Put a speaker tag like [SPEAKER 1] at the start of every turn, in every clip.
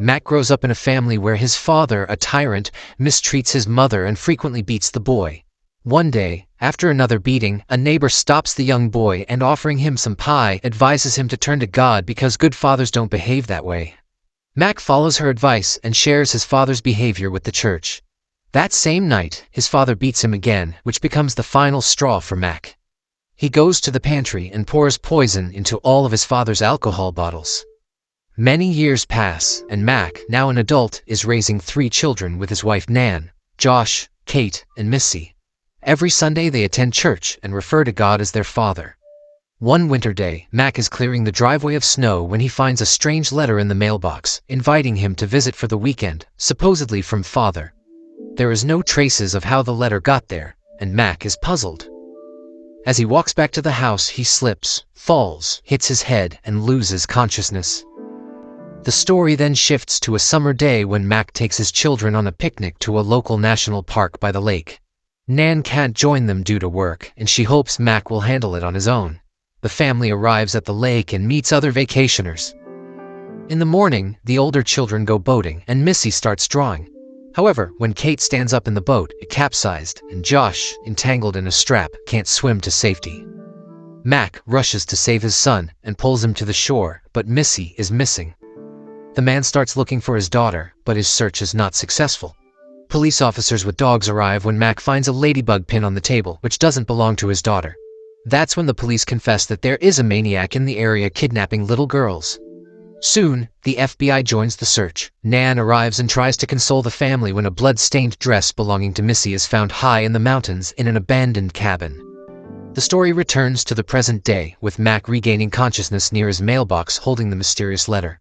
[SPEAKER 1] Mac grows up in a family where his father, a tyrant, mistreats his mother and frequently beats the boy. One day, after another beating, a neighbor stops the young boy and, offering him some pie, advises him to turn to God because good fathers don't behave that way. Mac follows her advice and shares his father's behavior with the church. That same night, his father beats him again, which becomes the final straw for Mac. He goes to the pantry and pours poison into all of his father's alcohol bottles. Many years pass, and Mac, now an adult, is raising 3 children with his wife Nan, Josh, Kate, and Missy. Every Sunday they attend church and refer to God as their Father. One winter day, Mac is clearing the driveway of snow when he finds a strange letter in the mailbox, inviting him to visit for the weekend, supposedly from Father. There is no traces of how the letter got there, and Mac is puzzled. As he walks back to the house, he slips, falls, hits his head, and loses consciousness. The story then shifts to a summer day when Mac takes his children on a picnic to a local national park by the lake. Nan can't join them due to work, and she hopes Mac will handle it on his own. The family arrives at the lake and meets other vacationers. In the morning, the older children go boating, and Missy starts drawing. However, when Kate stands up in the boat, it capsized, and Josh, entangled in a strap, can't swim to safety. Mac rushes to save his son and pulls him to the shore, but Missy is missing. The man starts looking for his daughter, but his search is not successful. Police officers with dogs arrive when Mac finds a ladybug pin on the table, which doesn't belong to his daughter. That's when the police confess that there is a maniac in the area kidnapping little girls. Soon, the FBI joins the search. Nan arrives and tries to console the family when a blood-stained dress belonging to Missy is found high in the mountains in an abandoned cabin. The story returns to the present day, with Mac regaining consciousness near his mailbox holding the mysterious letter.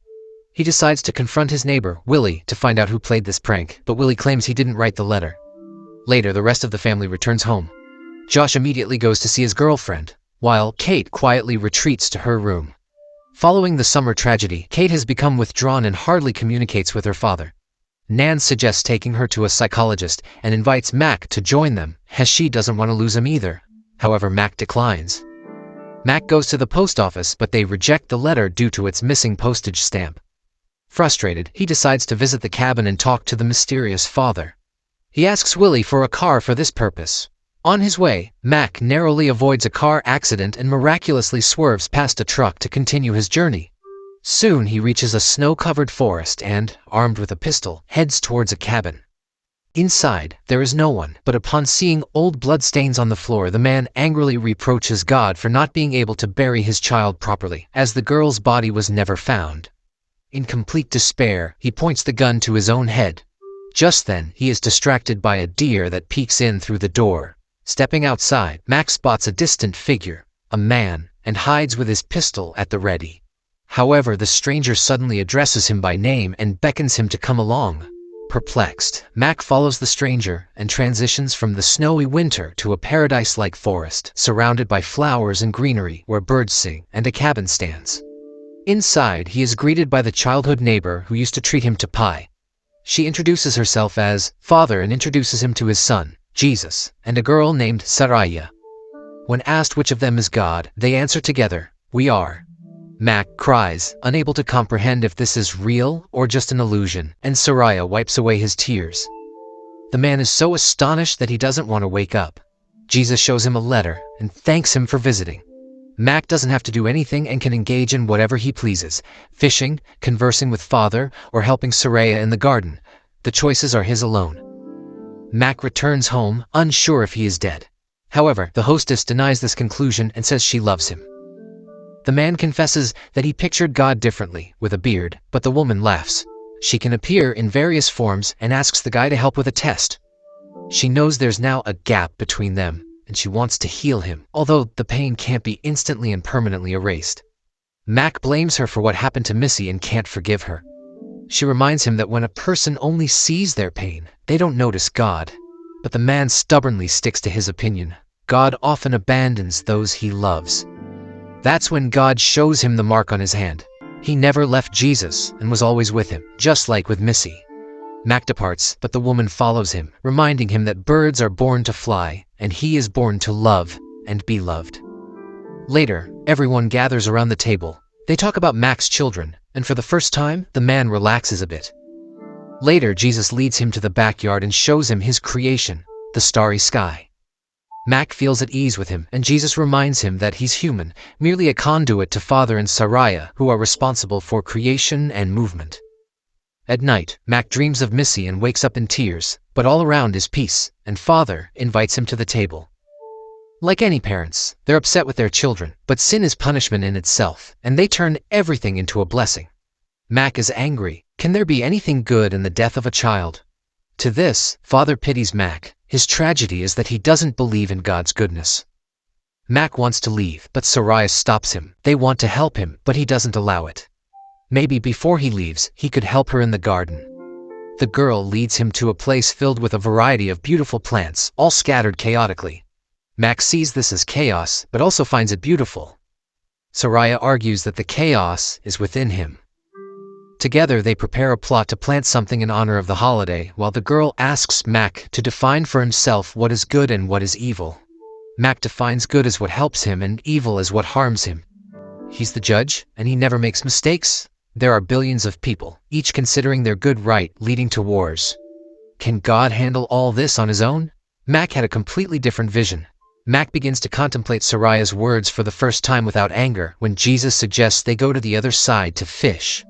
[SPEAKER 1] He decides to confront his neighbor, Willie, to find out who played this prank, but Willie claims he didn't write the letter. Later, the rest of the family returns home. Josh immediately goes to see his girlfriend, while Kate quietly retreats to her room. Following the summer tragedy, Kate has become withdrawn and hardly communicates with her father. Nan suggests taking her to a psychologist and invites Mac to join them, as she doesn't want to lose him either. However, Mac declines. Mac goes to the post office, but they reject the letter due to its missing postage stamp. Frustrated, he decides to visit the cabin and talk to the mysterious father. He asks Willie for a car for this purpose. On his way, Mac narrowly avoids a car accident and miraculously swerves past a truck to continue his journey. Soon he reaches a snow-covered forest and, armed with a pistol, heads towards a cabin. Inside, there is no one, but upon seeing old bloodstains on the floor, the man angrily reproaches God for not being able to bury his child properly, as the girl's body was never found. In complete despair, he points the gun to his own head. Just then, he is distracted by a deer that peeks in through the door. Stepping outside, Mac spots a distant figure, a man, and hides with his pistol at the ready. However, the stranger suddenly addresses him by name and beckons him to come along. Perplexed, Mac follows the stranger and transitions from the snowy winter to a paradise-like forest, surrounded by flowers and greenery where birds sing and a cabin stands. Inside, he is greeted by the childhood neighbor who used to treat him to pie. She introduces herself as Father and introduces him to his son, Jesus, and a girl named Saraya. When asked which of them is God, they answer together, "We are." Mac cries, unable to comprehend if this is real or just an illusion, and Saraya wipes away his tears. The man is so astonished that he doesn't want to wake up. Jesus shows him a letter and thanks him for visiting. Mac doesn't have to do anything and can engage in whatever he pleases, fishing, conversing with Father, or helping Saraya in the garden. The choices are his alone. Mac returns home, unsure if he is dead. However, the hostess denies this conclusion and says she loves him. The man confesses that he pictured God differently, with a beard, but the woman laughs. She can appear in various forms and asks the guy to help with a test. She knows there's now a gap between them, and she wants to heal him, although the pain can't be instantly and permanently erased. Mac blames her for what happened to Missy and can't forgive her. She reminds him that when a person only sees their pain, they don't notice God. But the man stubbornly sticks to his opinion. God often abandons those he loves. That's when God shows him the mark on his hand. He never left Jesus and was always with him, just like with Missy. Mac departs, but the woman follows him, reminding him that birds are born to fly, and he is born to love and be loved. Later, everyone gathers around the table. They talk about Mac's children, and for the first time, the man relaxes a bit. Later, Jesus leads him to the backyard and shows him his creation, the starry sky. Mac feels at ease with him, and Jesus reminds him that he's human, merely a conduit to Father and Sarai, who are responsible for creation and movement. At night, Mac dreams of Missy and wakes up in tears, but all around is peace, and Father invites him to the table. Like any parents, they're upset with their children, but sin is punishment in itself, and they turn everything into a blessing. Mac is angry. Can there be anything good in the death of a child? To this, Father pities Mac. His tragedy is that he doesn't believe in God's goodness. Mac wants to leave, but Sarai stops him. They want to help him, but he doesn't allow it. Maybe before he leaves, he could help her in the garden. The girl leads him to a place filled with a variety of beautiful plants, all scattered chaotically. Mac sees this as chaos, but also finds it beautiful. Sarai argues that the chaos is within him. Together they prepare a plot to plant something in honor of the holiday, while the girl asks Mac to define for himself what is good and what is evil. Mac defines good as what helps him and evil as what harms him. He's the judge, and he never makes mistakes. There are billions of people, each considering their good right, leading to wars. Can God handle all this on his own? Mac had a completely different vision. Mac begins to contemplate Sarai's words for the first time without anger when Jesus suggests they go to the other side to fish.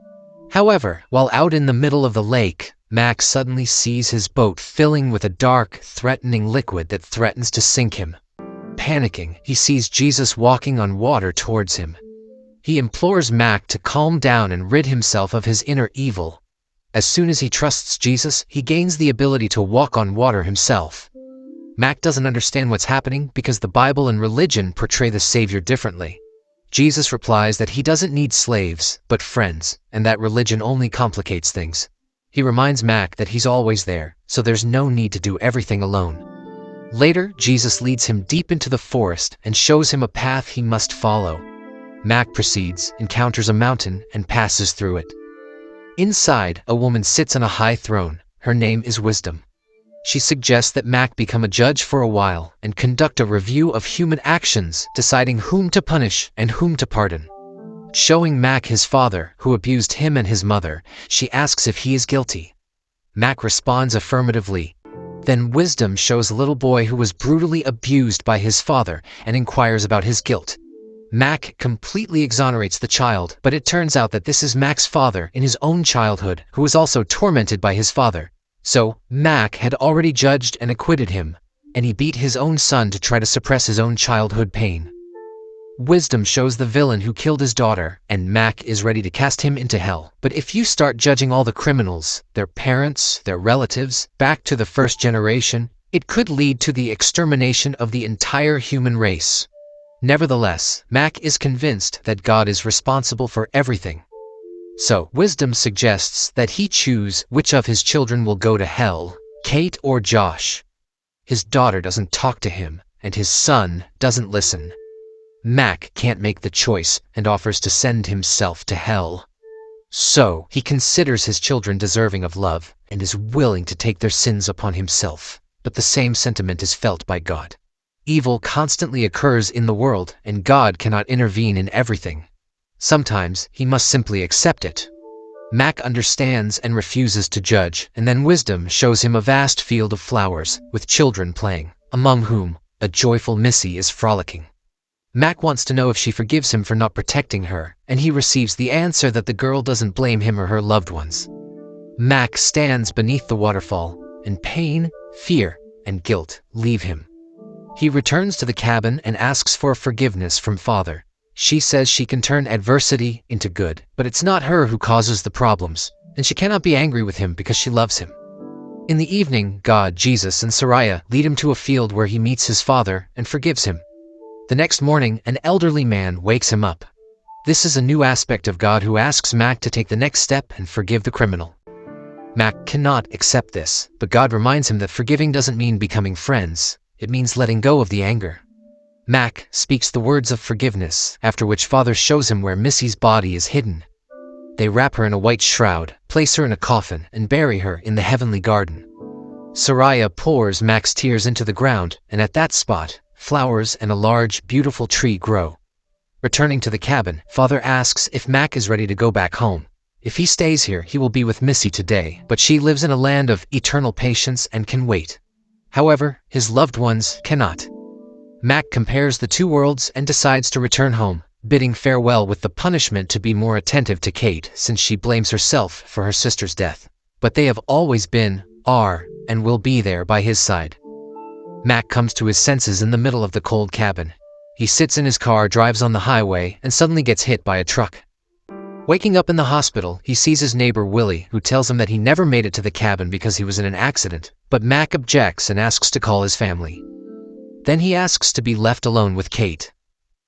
[SPEAKER 1] However, while out in the middle of the lake, Mac suddenly sees his boat filling with a dark, threatening liquid that threatens to sink him. Panicking, he sees Jesus walking on water towards him. He implores Mac to calm down and rid himself of his inner evil. As soon as he trusts Jesus, he gains the ability to walk on water himself. Mac doesn't understand what's happening because the Bible and religion portray the Savior differently. Jesus replies that he doesn't need slaves, but friends, and that religion only complicates things. He reminds Mac that he's always there, so there's no need to do everything alone. Later, Jesus leads him deep into the forest and shows him a path he must follow. Mac proceeds, encounters a mountain, and passes through it. Inside, a woman sits on a high throne. Her name is Wisdom. She suggests that Mac become a judge for a while and conduct a review of human actions, deciding whom to punish and whom to pardon. Showing Mac his father, who abused him and his mother, she asks if he is guilty. Mac responds affirmatively. Then Wisdom shows a little boy who was brutally abused by his father and inquires about his guilt. Mac completely exonerates the child, but it turns out that this is Mac's father in his own childhood, who was also tormented by his father. So, Mac had already judged and acquitted him, and he beat his own son to try to suppress his own childhood pain. Wisdom shows the villain who killed his daughter, and Mac is ready to cast him into hell. But if you start judging all the criminals, their parents, their relatives, back to the first generation, it could lead to the extermination of the entire human race. Nevertheless, Mac is convinced that God is responsible for everything. So, Wisdom suggests that he choose which of his children will go to hell, Kate or Josh. His daughter doesn't talk to him, and his son doesn't listen. Mac can't make the choice and offers to send himself to hell. So, he considers his children deserving of love and is willing to take their sins upon himself. But the same sentiment is felt by God. Evil constantly occurs in the world, and God cannot intervene in everything. Sometimes, he must simply accept it. Mac understands and refuses to judge, and then Wisdom shows him a vast field of flowers, with children playing, among whom a joyful Missy is frolicking. Mac wants to know if she forgives him for not protecting her, and he receives the answer that the girl doesn't blame him or her loved ones. Mac stands beneath the waterfall, and pain, fear, and guilt leave him. He returns to the cabin and asks for forgiveness from Father. She says she can turn adversity into good, but it's not her who causes the problems, and she cannot be angry with him because she loves him. In the evening, God, Jesus, and Sarai lead him to a field where he meets his father and forgives him. The next morning, an elderly man wakes him up. This is a new aspect of God who asks Mac to take the next step and forgive the criminal. Mac cannot accept this, but God reminds him that forgiving doesn't mean becoming friends. It means letting go of the anger. Mac speaks the words of forgiveness, after which Father shows him where Missy's body is hidden. They wrap her in a white shroud, place her in a coffin, and bury her in the heavenly garden. Sarai pours Mac's tears into the ground, and at that spot, flowers and a large, beautiful tree grow. Returning to the cabin, Father asks if Mac is ready to go back home. If he stays here, he will be with Missy today, but she lives in a land of eternal patience and can wait. However, his loved ones cannot. Mac compares the two worlds and decides to return home, bidding farewell with the punishment to be more attentive to Kate since she blames herself for her sister's death. But they have always been, are, and will be there by his side. Mac comes to his senses in the middle of the cold cabin. He sits in his car, drives on the highway, and suddenly gets hit by a truck. Waking up in the hospital, he sees his neighbor Willie, who tells him that he never made it to the cabin because he was in an accident, but Mac objects and asks to call his family. Then he asks to be left alone with Kate.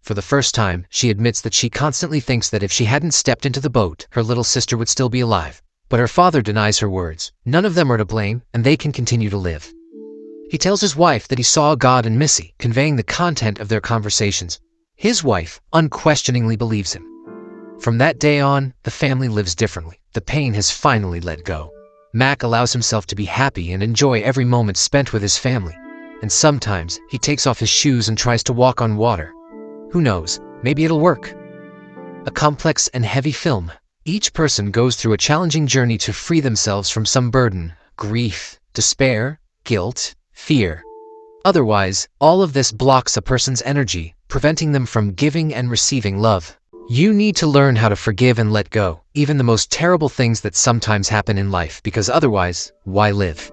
[SPEAKER 1] For the first time, she admits that she constantly thinks that if she hadn't stepped into the boat, her little sister would still be alive. But her father denies her words. None of them are to blame, and they can continue to live. He tells his wife that he saw God in Missy, conveying the content of their conversations. His wife unquestioningly believes him. From that day on, the family lives differently. The pain has finally let go. Mac allows himself to be happy and enjoy every moment spent with his family. And sometimes, he takes off his shoes and tries to walk on water. Who knows, maybe it'll work. A complex and heavy film. Each person goes through a challenging journey to free themselves from some burden, grief, despair, guilt, fear. Otherwise, all of this blocks a person's energy, preventing them from giving and receiving love. You need to learn how to forgive and let go, even the most terrible things that sometimes happen in life, because otherwise, why live?